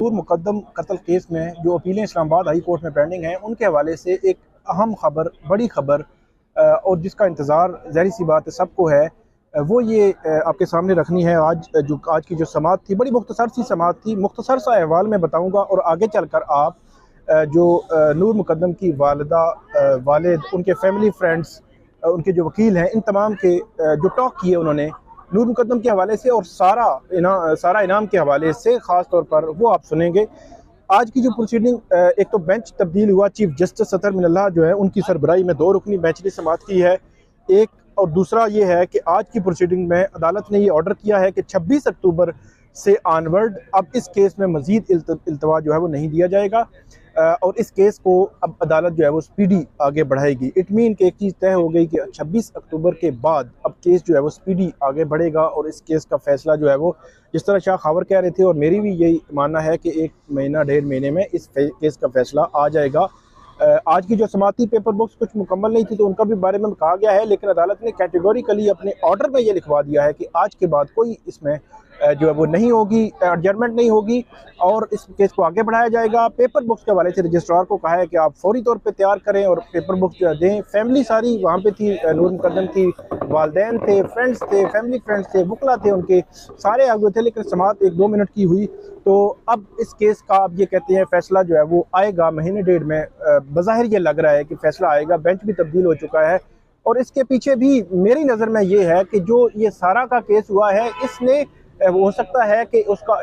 नूर मुकद्दम कत्ल केस में जो अपीलें इस्लामाबाद हाई कोर्ट में पेंडिंग हैं, उनके हवाले से एक अहम खबर, बड़ी खबर और जिसका इंतज़ार ज़ाहिर सी बात है सबको है, वो ये आपके सामने रखनी है। आज की जो समाअत थी, बड़ी मुख्तसर सी समाअत थी। मुख्तसर सा अहवाल मैं बताऊँगा और आगे चल कर आप जो नूर मुकद्दम की वालिदा, वालिद, उनके फैमिली फ्रेंड्स, उनके जो वकील हैं, इन तमाम के जो टॉक किए उन्होंने नूर मुकद्दम के हवाले से और सारा इनाम के हवाले से ख़ास तौर पर, वो आप सुनेंगे। आज की जो प्रोसीडिंग, एक तो बेंच तब्दील हुआ, चीफ जस्टिस सतर मिनल्लाह जो है उनकी सरबराही में 2 रुकनी बेंच ने समाअत की है एक, और दूसरा ये है कि आज की प्रोसीडिंग में अदालत ने ये ऑर्डर किया है कि 26 अक्टूबर से ऑनवर्ड अब इस केस में मज़ीद इल्तवा जो है वो नहीं दिया जाएगा, और इस केस को अब अदालत जो है वो स्पीडी आगे बढ़ाएगी। इट मीन कि एक चीज़ तय हो गई कि 26 अक्टूबर के बाद अब केस जो है वो स्पीडी आगे बढ़ेगा और इस केस का फैसला जो है वो, जिस तरह शाह खावर कह रहे थे और मेरी भी यही मानना है कि 1 महीना 1.5 महीने में इस केस का फैसला आ जाएगा। आज की जो समाती पेपर बुक्स कुछ मुकम्मल नहीं थी तो उनका भी बारे में कहा गया है, लेकिन अदालत ने कैटेगोरिकली अपने ऑर्डर में ये लिखवा दिया है कि आज के बाद कोई इसमें जो है वो नहीं होगी, एडजर्मेंट नहीं होगी और इस केस को आगे बढ़ाया जाएगा। पेपर बुक्स के हवाले से रजिस्ट्रार को कहा है कि आप फौरी तौर पे तैयार करें और पेपर बुक्स जो दें। फैमिली सारी वहाँ पे थी, नूर मुकद्दम की वालदैन थे, फ्रेंड्स थे, फैमिली फ्रेंड्स थे, वकला थे, उनके सारे आगे थे, लेकिन समाअत 1-2 मिनट की हुई। तो अब इस केस का अब ये कहते हैं फैसला जो है वो आएगा महीने 1.5 में। बज़ाहिर ये लग रहा है कि फैसला आएगा, बेंच भी तब्दील हो चुका है और इसके पीछे भी मेरी नज़र में ये है कि जो ये सारा का केस हुआ है, इसने हो सकता है कि उसका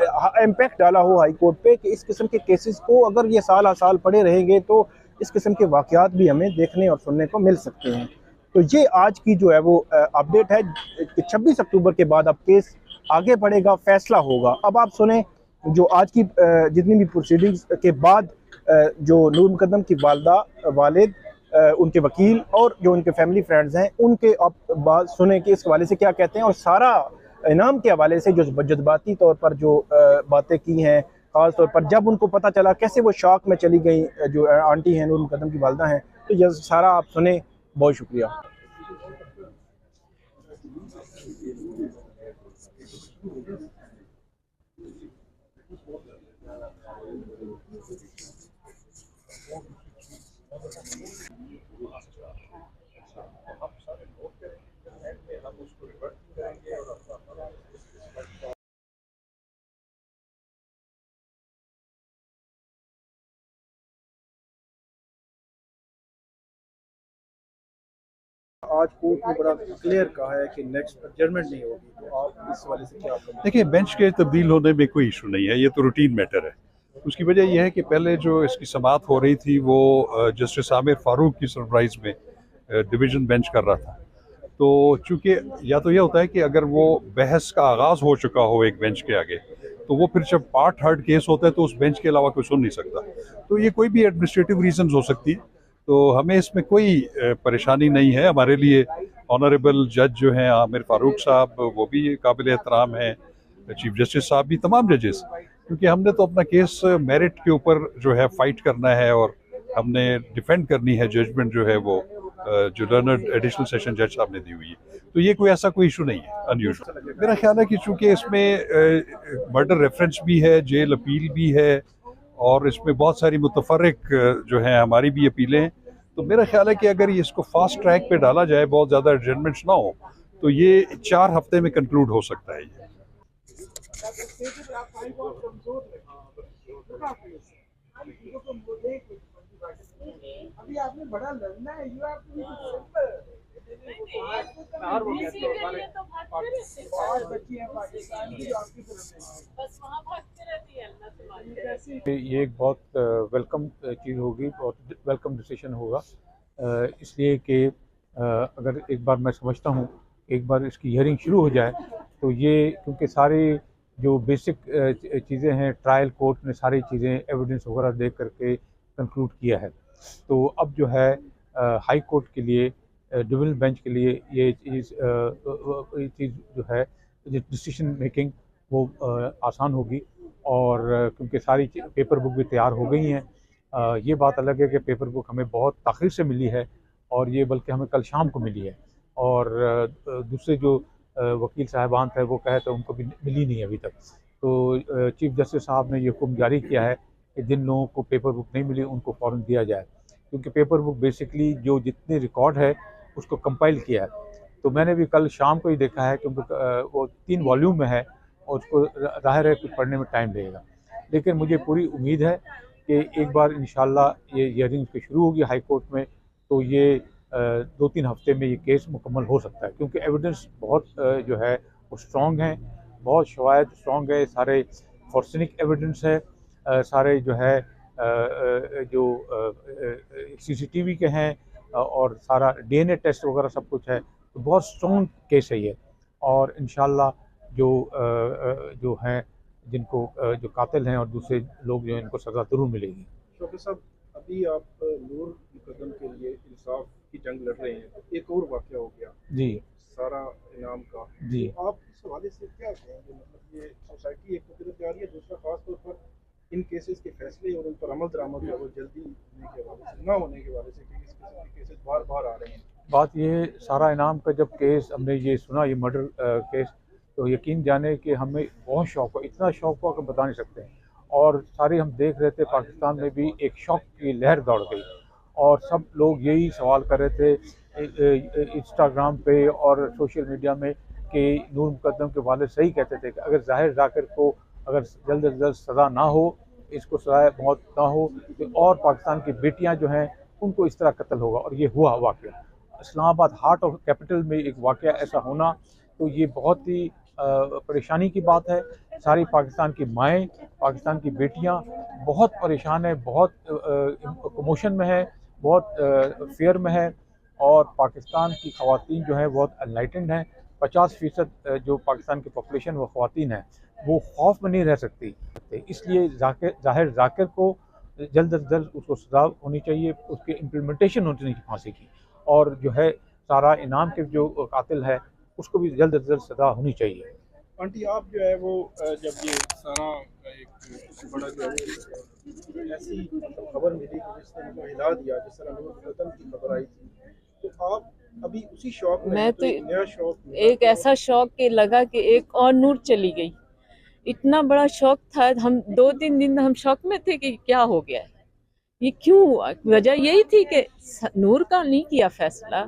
इम्पैक्ट डाला हो हाई कोर्ट पे कि इस किस्म के केसेस को अगर ये साल आ साल पड़े रहेंगे तो इस किस्म के वाक़यात भी हमें देखने और सुनने को मिल सकते हैं। तो ये आज की जो है वो अपडेट है कि 26 अक्टूबर के बाद अब केस आगे बढ़ेगा, फैसला होगा। अब आप सुने जो आज की जितनी भी प्रोसीडिंग्स के बाद जो नूर मुकद्दम की वालदा, वालिद, उनके वकील और जो उनके फैमिली फ्रेंड्स हैं, उनके आप बात सुने कि इस हवाले से क्या कहते हैं और सारा इनाम के हवाले से जो जज्बाती तौर पर जो बातें की हैं, ख़ास तौर पर जब उनको पता चला कैसे वो शौक में चली गई, जो आंटी हैं नूर मुकद्दम की वालदा हैं, तो ये सारा आप सुने। बहुत शुक्रिया। आज कोर्ट ने बड़ा क्लियर कहा है कि नेक्स्ट एडजर्मेंट नहीं होगी, तो आप इस वाले से क्या कहेंगे? देखिए, बेंच के तब्दील होने में कोई इशू नहीं है, ये तो रूटीन मैटर है। उसकी वजह यह है कि पहले जो इसकी समाअत हो रही थी वो जस्टिस आमिर फारूक की सरप्राइज में डिवीज़न बेंच कर रहा था। तो चूंकि या तो यह होता है कि अगर वो बहस का आगाज़ हो चुका हो एक बेंच के आगे, तो वो फिर जब पार्ट हर्ड केस होता है तो उस बेंच के अलावा कोई सुन नहीं सकता। तो ये कोई भी एडमिनिस्ट्रेटिव रीजंस हो सकती है, तो हमें इसमें कोई परेशानी नहीं है। हमारे लिए ऑनरेबल जज जो हैं आमिर फारूक साहब, वो भी काबिल एहतराम हैं, चीफ जस्टिस साहब भी, तमाम जजेस, क्योंकि हमने तो अपना केस मेरिट के ऊपर जो है फाइट करना है और हमने डिफेंड करनी है जजमेंट जो है वो जो लर्नर्ड एडिशनल सेशन जज साहब ने दी हुई है। तो ये कोई ऐसा कोई इशू नहीं है अनयूजुअल। मेरा ख्याल है कि चूंकि इसमें मर्डर रेफरेंस भी है, जेल अपील भी है और इसमें बहुत सारी मुतफर्रिक जो है हमारी भी अपीलें हैं, तो मेरा ख्याल है कि अगर ये इसको फास्ट ट्रैक पे डाला जाए, बहुत ज़्यादा एडजर्मेंट्स ना हो, तो ये 4 हफ्ते में कंक्लूड हो सकता है। ये अभी आपने बड़ा लड़ना है, यू हैव टू बी ये एक बहुत वेलकम चीज़ होगी, बहुत वेलकम डिसीजन होगा, इसलिए कि अगर एक बार मैं समझता हूँ एक बार इसकी हियरिंग शुरू हो जाए तो ये, क्योंकि सारी जो बेसिक चीज़ें हैं ट्रायल कोर्ट ने सारी चीज़ें एविडेंस वगैरह देख करके कंक्लूड किया है, तो अब जो है हाई कोर्ट के लिए, डिविजनल बेंच के लिए ये चीज़ जो है डिसीजन मेकिंग वो आसान होगी। और क्योंकि सारी पेपर बुक भी तैयार हो गई हैं, ये बात अलग है कि पेपर बुक हमें बहुत ताख़ीर से मिली है और ये बल्कि हमें कल शाम को मिली है, और दूसरे जो वकील साहबान थे वो कहे तो उनको भी मिली नहीं अभी तक। तो चीफ जस्टिस साहब ने ये हुक्म जारी किया है कि जिन लोगों को पेपर बुक नहीं मिली उनको फ़ौरन दिया जाए, क्योंकि पेपर बुक बेसिकली जो जितने रिकॉर्ड है उसको कंपाइल किया है। तो मैंने भी कल शाम को ही देखा है, क्योंकि वो 3 वॉल्यूम में है और उसको ज़ाहिर है कि पढ़ने में टाइम लगेगा। लेकिन मुझे पूरी उम्मीद है कि एक बार इंशाल्लाह ये हियरिंग की शुरू होगी हाई कोर्ट में, तो ये 2-3 हफ्ते में ये केस मुकम्मल हो सकता है, क्योंकि एविडेंस बहुत जो है वो स्ट्रॉन्ग है, बहुत शवाहिद स्ट्रॉन्ग है, सारे फॉरेंसिक एविडेंस है, सारे जो है जो CCTV के हैं, और सारा DNA टेस्ट वगैरह सब कुछ है, तो बहुत स्ट्रॉन्ग केस है ये। और इंशाल्लाह जो हैं जिनको जो कातिल हैं और दूसरे लोग जो हैं इनको सज़ा ज़रूर मिलेगी। शौकत साहब, अभी आप नूर मुकद्दम के लिए इंसाफ की जंग लड़ रहे हैं, तो एक और वाक़या हो गया जी सारा इनाम का, जी। तो आप इस हवाले से क्या कहेंगे? मतलब ये सोसाइटी एक तरफ जा रही है, दूसरा खास तौर पर इन केसेस के फैसले और उन पर अमल दरामद है वो जल्दी होने के हवाले से, ना होने के हवाले से, कि इस किस्म के केसेस बार बार आ रहे हैं। बात ये सारा इनाम का जब केस हमने ये सुना, ये मर्डर केस, तो यकीन जाने कि हमें बहुत शौक़ हुआ, इतना शौक़ हुआ कि बता नहीं सकते। और सारे हम देख रहे थे, पाकिस्तान में भी एक शौक़ की लहर दौड़ गई और सब लोग यही सवाल कर रहे थे इंस्टाग्राम पे और सोशल मीडिया में कि नूर मुकद्दम के वालिद सही कहते थे कि अगर ज़ाहिर जाकिर को अगर जल्द से जल्द सज़ा ना हो, इसको सज़ाए मौत ना हो, तो और पाकिस्तान की बेटियां जो हैं उनको इस तरह कत्ल होगा। और ये हुआ वाक़या इस्लामाबाद हार्ट ऑफ कैपिटल में एक वाक़या ऐसा होना, तो ये बहुत ही परेशानी की बात है। सारी पाकिस्तान की माएँ, पाकिस्तान की बेटियां बहुत परेशान हैं, बहुत कमोशन में है, बहुत फेयर में है। और पाकिस्तान की ख़वातीन जो है बहुत एनलाइटेंड हैं। 50% जो पाकिस्तान की पॉपुलेशन वो ख़वातीन है, वो खौफ में नहीं रह सकती। इसलिए ज़ाहिर जाकिर को जल्द से जल्द उसको सज़ा होनी चाहिए, उसकी इम्प्लीमेंटेशन होनी चाहिए फांसी की, और जो है सारा इनाम के जो कातिल है उसको भी जल्द से जल्द सज़ा होनी चाहिए। आंटी, आप जो है वो जब ये सारा एक बड़ा जो है ऐसी खबर मिली कि जिसने उनको हिला दिया, जिस तरह नूर मुकद्दम की खबर आई थी, तो आप अभी उसी शौक में? मैं तो एक नया शौक, एक ऐसा शौक के लगा कि एक और नूर चली गई। इतना बड़ा शौक था, हम 2-3 दिन हम शौक में थे कि क्या हो गया है, ये क्यों हुआ। वजह यही थी कि नूर का नहीं किया फैसला,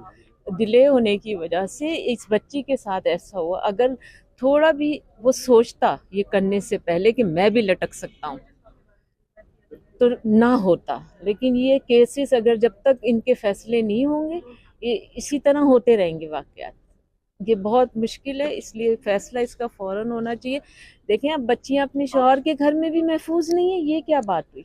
डिले होने की वजह से इस बच्ची के साथ ऐसा हुआ। अगर थोड़ा भी वो सोचता ये करने से पहले कि मैं भी लटक सकता हूँ, तो ना होता। लेकिन ये केसेस अगर जब तक इनके फैसले नहीं होंगे, ये इसी तरह होते रहेंगे वाकयात। ये बहुत मुश्किल है, इसलिए फैसला इसका फौरन होना चाहिए। देखें, अब बच्चियां अपने शौहर के घर में भी महफूज नहीं है, ये क्या बात हुई।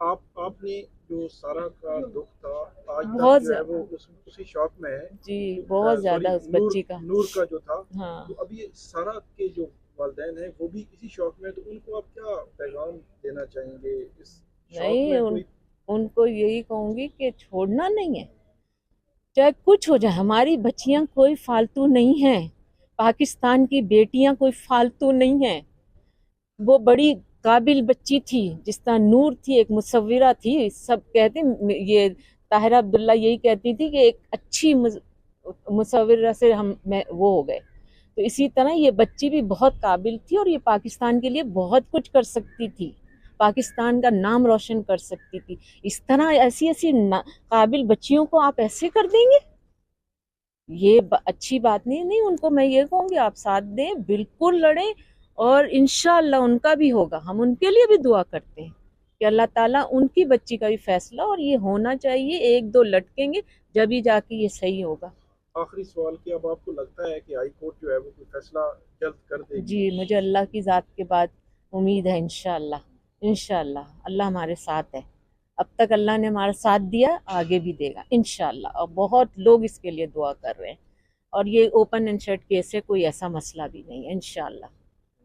आपने जो सारा का दुख था, आज बहुत तक जो है वो उसी शौक में है जी, बहुत ज्यादा उस बच्ची का। नूर का जो था, हाँ, तो अभी सारा के जो वालिदैन हैं वो भी इसी शौक में, तो उनको आप क्या पैगाम देना चाहेंगे इस शौक नहीं में? उनको यही कहूंगी कि छोड़ना नहीं है, चाहे कुछ हो जाए। हमारी बच्चियां कोई फालतू नहीं है, पाकिस्तान की बेटियां कोई फालतू नहीं है। वो बड़ी काबिल बच्ची थी, जिस तरह नूर थी, एक मुसव्विरा थी। सब कहते, ये ताहिरा अब्दुल्ला यही कहती थी कि एक अच्छी मुसव्विरा से वो हो गए। तो इसी तरह ये बच्ची भी बहुत काबिल थी और ये पाकिस्तान के लिए बहुत कुछ कर सकती थी, पाकिस्तान का नाम रोशन कर सकती थी। इस तरह ऐसी ऐसी काबिल बच्चियों को आप ऐसे कर देंगे, ये अच्छी बात नहीं। उनको मैं ये कहूँगी आप साथ दें, बिल्कुल लड़ें, और इंशाअल्लाह उनका भी होगा। हम उनके लिए भी दुआ करते हैं कि अल्लाह ताला उनकी बच्ची का भी फैसला, और ये होना चाहिए, 1-2 लटकेंगे जब ही जाके ये सही होगा। आखिरी सवाल कि अब आपको लगता है कि हाई कोर्ट जो है वो कोई फैसला जल्द कर देगी? जी, मुझे अल्लाह की ज़ात के बाद उम्मीद है, इंशाअल्लाह अल्लाह हमारे साथ है। अब तक अल्लाह ने हमारा साथ दिया, आगे भी देगा इंशाअल्लाह। और बहुत लोग इसके लिए दुआ कर रहे हैं, और ये ओपन एंड शट केस है, कोई ऐसा मसला भी नहीं है इंशाअल्लाह।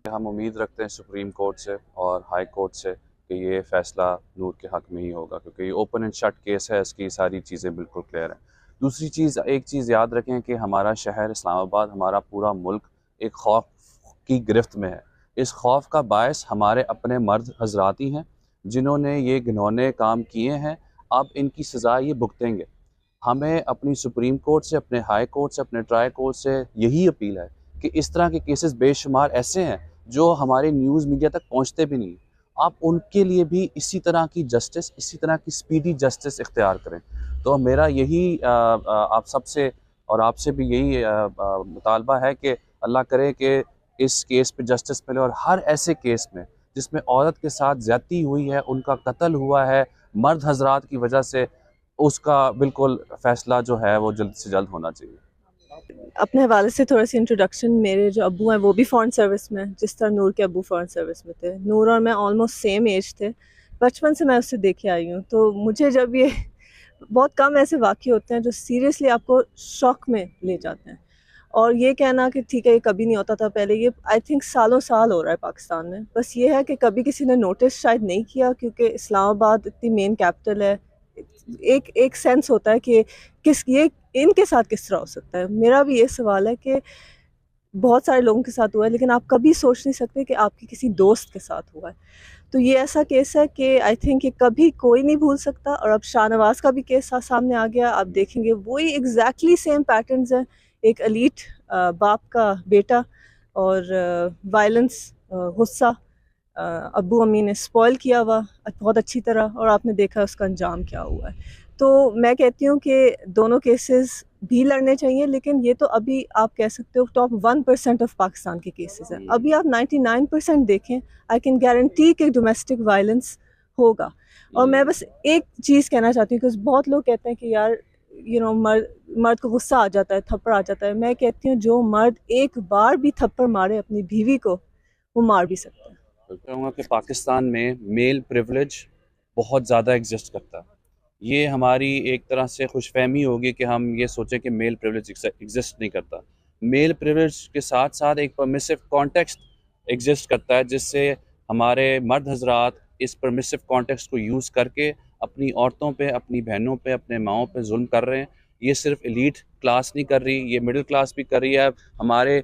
हम उम्मीद रखते हैं सुप्रीम कोर्ट से और हाई कोर्ट से कि ये फ़ैसला नूर के हक़ में ही होगा, क्योंकि ये ओपन एंड शट केस है, इसकी सारी चीज़ें बिल्कुल क्लियर हैं। दूसरी चीज़, एक चीज़ याद रखें कि हमारा शहर इस्लामाबाद, हमारा पूरा मुल्क एक खौफ की गिरफ्त में है। इस खौफ का बायस हमारे अपने मर्द हजरात ही हैं जिन्होंने ये घिनौने काम किए हैं। अब इनकी सज़ा ये भुगतेंगे। हमें अपनी सुप्रीम कोर्ट से, अपने हाई कोर्ट से, अपने ट्राई कोर्ट से यही अपील है कि इस तरह के केसेस बेशुमार ऐसे हैं जो हमारे न्यूज़ मीडिया तक पहुँचते भी नहीं, आप उनके लिए भी इसी तरह की जस्टिस, इसी तरह की स्पीडी जस्टिस इख्तियार करें। तो मेरा यही आप सबसे और आपसे भी यही मुतालबा है कि अल्लाह करे कि इस केस पे जस्टिस मिले, और हर ऐसे केस में जिसमें औरत के साथ ज़्यादती हुई है, उनका कत्ल हुआ है मर्द हजरात की वजह से, उसका बिल्कुल फ़ैसला जो है वो जल्द से जल्द होना चाहिए। अपने हवाले से थोड़ा सी इंट्रोडक्शन। मेरे जो अब्बू हैं वो भी फ़ॉरेन सर्विस में, जिस तरह नूर के अब्बू फ़ॉरेन सर्विस में थे। नूर और मैं ऑलमोस्ट सेम एज थे, बचपन से मैं उससे देखे आई हूँ। तो मुझे जब ये बहुत कम ऐसे वाक़ये होते हैं जो सीरियसली आपको शॉक में ले जाते हैं, और ये कहना कि ठीक है ये कभी नहीं होता था पहले, ये आई थिंक सालों साल हो रहा है पाकिस्तान में। बस ये है कि कभी किसी ने नोटिस शायद नहीं किया, क्योंकि इस्लामाबाद इतनी मेन कैपिटल है। एक सेंस होता है कि ये इनके साथ किस तरह हो सकता है। मेरा भी ये सवाल है कि बहुत सारे लोगों के साथ हुआ है, लेकिन आप कभी सोच नहीं सकते कि आपके किसी दोस्त के साथ हुआ है। तो ये ऐसा केस है कि आई थिंक ये कभी कोई नहीं भूल सकता। और अब शाहनवाज का भी केस सामने आ गया, आप देखेंगे वही एग्जैक्टली सेम पैटर्न्स हैं। एक एलीट बाप का बेटा, और वायलेंस, गुस्सा, अब्बू अम्मी ने स्पॉइल किया हुआ बहुत अच्छी तरह, और आपने देखा उसका अंजाम क्या हुआ है। तो मैं कहती हूँ कि दोनों केसेस भी लड़ने चाहिए, लेकिन ये तो अभी आप कह सकते हो टॉप 1% ऑफ पाकिस्तान के केसेस हैं। अभी आप 99% देखें, आई कैन गारंटी कि डोमेस्टिक वायलेंस होगा। और मैं बस एक चीज़ कहना चाहती हूँ कि बहुत लोग कहते हैं कि यार मर्द को गुस्सा आ जाता है, थप्पड़ आ जाता है। मैं कहती हूँ जो मर्द एक बार भी थप्पड़ मारे अपनी बीवी को, वो मार भी सकता है। तो कहूँगा कि पाकिस्तान में मेल प्रिविलेज बहुत ज़्यादा एग्जिस्ट करता है। ये हमारी एक तरह से खुशफहमी होगी कि हम ये सोचें कि मेल प्रिविलेज एग्जिस्ट नहीं करता। मेल प्रिविलेज के साथ साथ एक परमिसिव कॉन्टेक्स्ट एग्जिस्ट करता है, जिससे हमारे मर्द हजरात इस परमिसिव कॉन्टेक्स्ट को यूज़ करके अपनी औरतों पे, अपनी बहनों पे, अपने माओं पे जुल्म कर रहे हैं। ये सिर्फ एलीट क्लास नहीं कर रही, ये मिडिल क्लास भी कर रही है। हमारे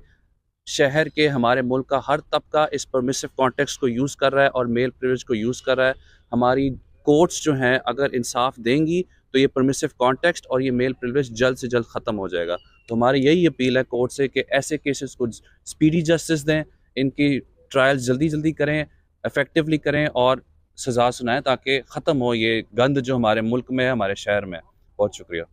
शहर के, हमारे मुल्क का हर तबका इस परमिसिव कॉन्टेक्स्ट को यूज़ कर रहा है और मेल प्रिविलेज को यूज़ कर रहा है। हमारी कोर्ट्स जो हैं अगर इंसाफ देंगी तो ये परमिसिव कॉन्टेक्स्ट और ये मेल प्रिविलेज जल्द से जल्द ख़त्म हो जाएगा। तो हमारी यही अपील है कोर्ट से कि ऐसे केसेस को स्पीडी जस्टिस दें, इनकी ट्रायल जल्दी जल्दी करें, इफ़ेक्टिवली करें और सज़ा सुनाएं, ताकि ख़त्म हो ये गंद जो हमारे मुल्क में है, हमारे शहर में है। बहुत शुक्रिया।